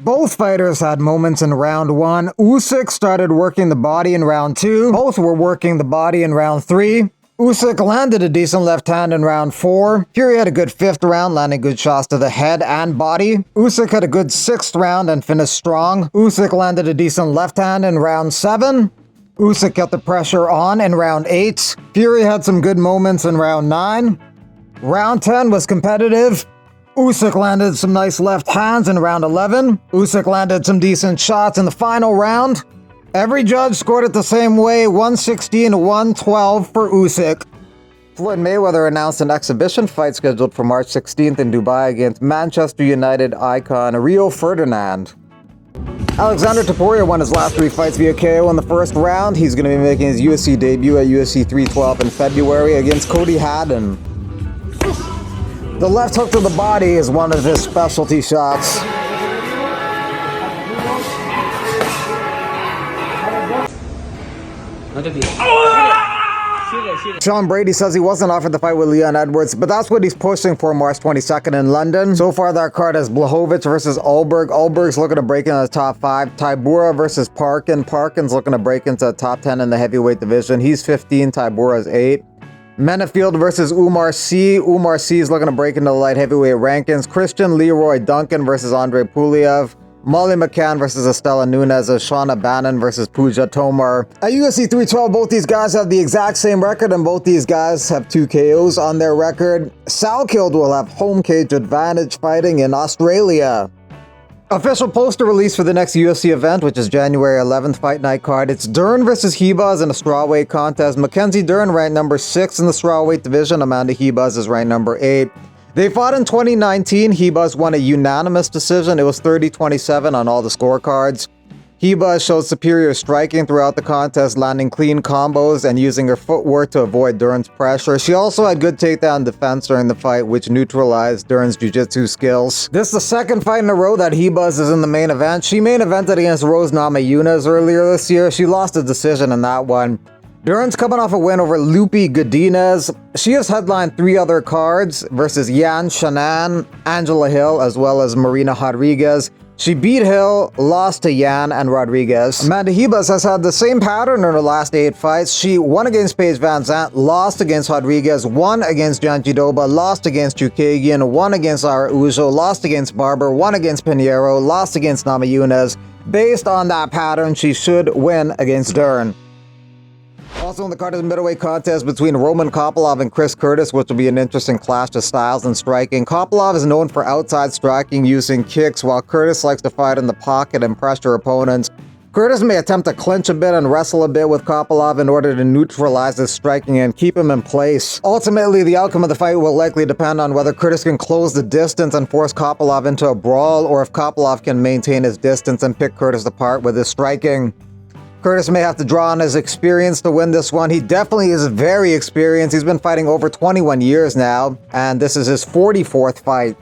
Both fighters had moments in round 1. Usyk started working the body in round 2. Both were working the body in round 3. Usyk landed a decent left hand in round 4. Fury had a good 5th round, landing good shots to the head and body. Usyk had a good 6th round and finished strong. Usyk landed a decent left hand in round 7. Usyk kept the pressure on in round 8. Fury had some good moments in round 9. Round 10 was competitive. Usyk landed some nice left hands in round 11. Usyk landed some decent shots in the final round. Every judge scored it the same way, 116-112 for Usyk. Floyd Mayweather announced an exhibition fight scheduled for March 16th in Dubai against Manchester United icon Rio Ferdinand. Oleksandr Topuria won his last 3 fights via KO in the first round. He's going to be making his UFC debut at UFC 312 in February against Cody Haddon. The left hook to the body is one of his specialty shots. Sean Brady says he wasn't offered the fight with Leon Edwards, but that's what he's pushing for March 22nd in London. So far, that card has Blachowicz versus Ulberg. Ulberg's looking to break into the top 5. Tybura versus Parkin. Parkin's looking to break into the top 10 in the heavyweight division. He's 15, Tybura's 8. Menefield versus Umar C. Umar C is looking to break into the light heavyweight rankings. Christian Leroy Duncan versus Andre Puliev. Molly McCann versus Estela Nunes. Shauna Bannon versus Pooja Tomar. At UFC 312, both these guys have the exact same record, and both these guys have 2 KOs on their record. Salkeld will have home cage advantage fighting in Australia. Official poster release for the next UFC event, which is January 11th fight night card. It's Dern versus Ribas in a strawweight contest. Mackenzie Dern ranked number 6 in the strawweight division. Amanda Ribas is ranked number 8. They fought in 2019. Ribas won a unanimous decision. It was 30-27 on all the scorecards. Ribas showed superior striking throughout the contest, landing clean combos and using her footwork to avoid Dern's pressure. She also had good takedown defense during the fight, which neutralized Dern's jiu-jitsu skills. This is the second fight in a row that Ribas is in the main event. She main evented against Rose Namajunas earlier this year. She lost a decision in that one. Dern's coming off a win over Lupi Godinez. She has headlined 3 other cards versus Yan Shannon, Angela Hill, as well as Marina Rodriguez. She beat Hill, lost to Yan and Rodriguez. Amanda Ribas has had the same pattern in her last 8 fights. She won against Paige Van Zandt, lost against Rodriguez, won against Janjidoba, lost against Chukagian, won against Araujo, lost against Barber, won against Pinheiro, lost against Namajunas. Based on that pattern, she should win against Dern. Also on the card is a middleweight contest between Roman Kopylov and Chris Curtis, which will be an interesting clash of styles and striking. Kopylov is known for outside striking using kicks, while Curtis likes to fight in the pocket and pressure opponents. Curtis may attempt to clinch a bit and wrestle a bit with Kopylov in order to neutralize his striking and keep him in place. Ultimately, the outcome of the fight will likely depend on whether Curtis can close the distance and force Kopylov into a brawl, or if Kopylov can maintain his distance and pick Curtis apart with his striking. Curtis may have to draw on his experience to win this one. He definitely is very experienced. He's been fighting over 21 years now, and this is his 44th fight.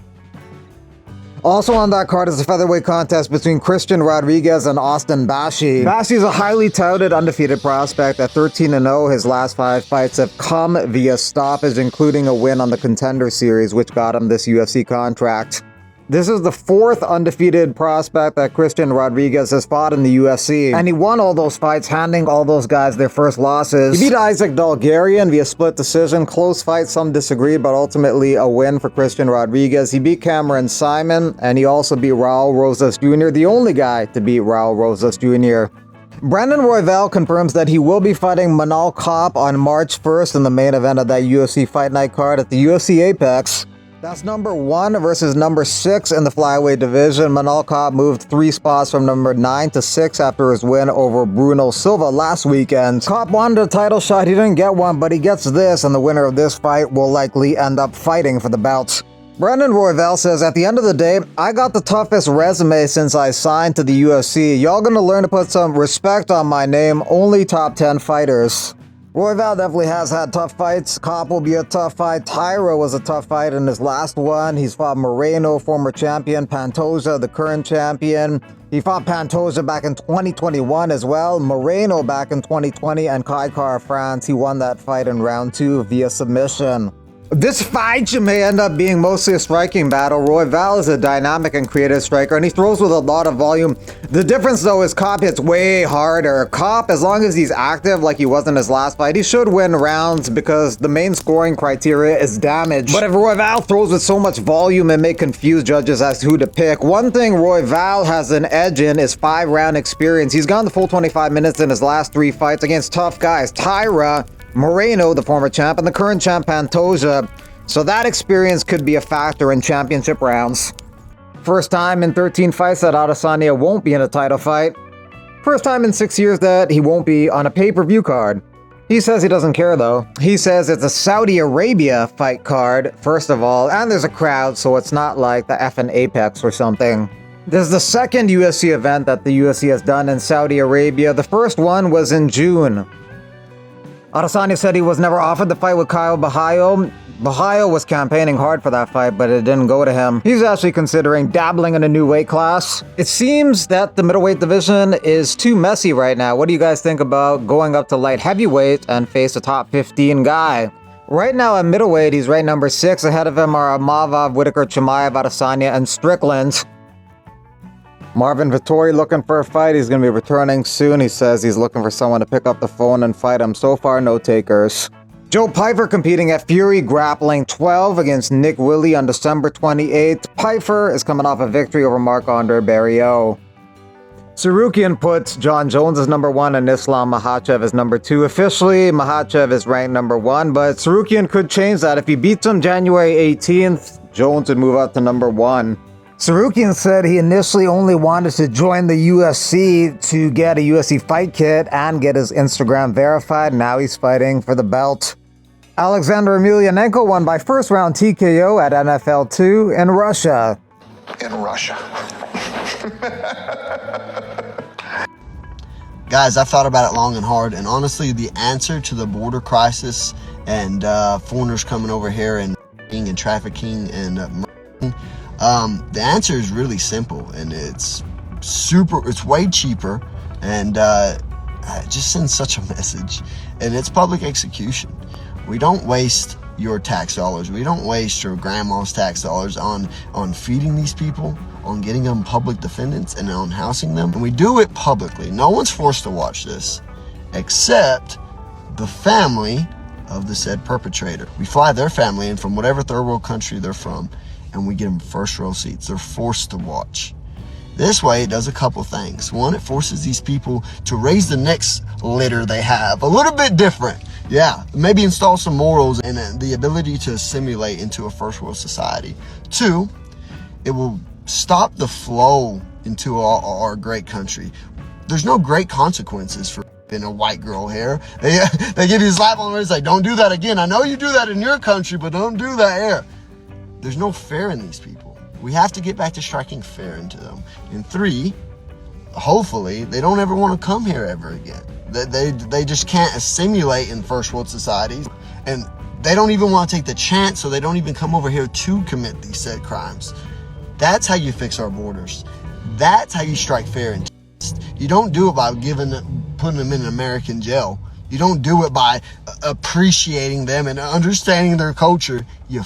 Also on that card is a featherweight contest between Christian Rodriguez and Austin Bashi. Bashi is a highly touted undefeated prospect at 13-0. His last 5 fights have come via stoppage, including a win on the Contender Series, which got him this UFC contract. This is the 4th undefeated prospect that Christian Rodriguez has fought in the UFC, and he won all those fights, handing all those guys their first losses. He beat Isaac Dalgarian via split decision. Close fight, some disagreed, but ultimately a win for Christian Rodriguez. He beat Cameron Simon, and he also beat Raul Rosas Jr., the only guy to beat Raul Rosas Jr. Brandon Royval confirms that he will be fighting Manal Kape on March 1st in the main event of that UFC Fight Night card at the UFC Apex. That's number 1 versus number 6 in the flyweight division. Manal Kape moved 3 spots from number 9 to 6 after his win over Bruno Silva last weekend. Kape wanted a title shot, he didn't get one, but he gets this, and the winner of this fight will likely end up fighting for the bouts. Brandon Royval says, at the end of the day, I got the toughest resume since I signed to the UFC. Y'all gonna learn to put some respect on my name, only top 10 fighters. Royval definitely has had tough fights. Kape will be a tough fight. Tyra was a tough fight in his last one. He's fought Moreno, former champion, Pantoja, the current champion. He fought Pantoja back in 2021 as well, Moreno back in 2020, and Kai Kara France. He won that fight in round 2 via submission. This fight may end up being mostly a striking battle. Royval is a dynamic and creative striker, and he throws with a lot of volume. The difference, though, is Kape hits way harder. Kape, as long as he's active like he was in his last fight, he should win rounds because the main scoring criteria is damage. But if Royval throws with so much volume, it may confuse judges as to who to pick. One thing Royval has an edge in is 5-round experience. He's gone the full 25 minutes in his last 3 fights against tough guys. Tyra, Moreno, the former champ, and the current champ Pantoja. So that experience could be a factor in championship rounds. First time in 13 fights that Adesanya won't be in a title fight. First time in 6 years that he won't be on a pay-per-view card. He says he doesn't care though. He says it's a Saudi Arabia fight card, first of all, and there's a crowd, so it's not like the effing Apex or something. This is the second UFC event that the UFC has done in Saudi Arabia. The first one was in June. Adesanya said he was never offered the fight with Kyle Bahayo. Bahayo was campaigning hard for that fight, but it didn't go to him. He's actually considering dabbling in a new weight class. It seems that the middleweight division is too messy right now. What do you guys think about going up to light heavyweight and face a top 15 guy? Right now at middleweight, he's ranked number 6. Ahead of him are Mavav, Whitaker, Chimaev, Adesanya, and Strickland. Marvin Vettori looking for a fight. He's going to be returning soon. He says he's looking for someone to pick up the phone and fight him. So far, no takers. Joe Pyfer competing at Fury Grappling 12 against Nick Willie on December 28th. Pyfer is coming off a victory over Marc-Andre Barriault. Sarukian puts John Jones as number 1 and Islam Makhachev as number 2. Officially, Makhachev is ranked number 1, but Sarukian could change that. If he beats him January 18th, Jones would move up to number 1. Sarukian said he initially only wanted to join the UFC to get a UFC fight kit and get his Instagram verified. Now he's fighting for the belt. Alexander Emelianenko won by first round TKO at NFL 2 in Russia. Guys, I've thought about it long and hard, and honestly, the answer to the border crisis and foreigners coming over here and trafficking and the answer is really simple, and it's way cheaper, and it just sends such a message, and it's public execution. We don't waste your tax dollars. We don't waste your grandma's tax dollars on feeding these people, on getting them public defendants, and on housing them. And we do it publicly. No one's forced to watch this except the family of the said perpetrator. We fly their family in from whatever third world country they're from, and we get them first row seats. They're forced to watch. This way, it does a couple things. One, it forces these people to raise the next litter they have a little bit different. Yeah, maybe install some morals and the ability to assimilate into a first world society. 2, it will stop the flow into our great country. There's no great consequences for in a white girl hair. They give you a slap on the wrist, like, don't do that again. I know you do that in your country, but don't do that here. There's no fair in these people. We have to get back to striking fair into them. And 3, hopefully, they don't ever want to come here ever again. They just can't assimilate in first world societies. And they don't even want to take the chance, so they don't even come over here to commit these said crimes. That's how you fix our borders. That's how you strike fair and just. You don't do it by putting them in an American jail. You don't do it by appreciating them and understanding their culture. You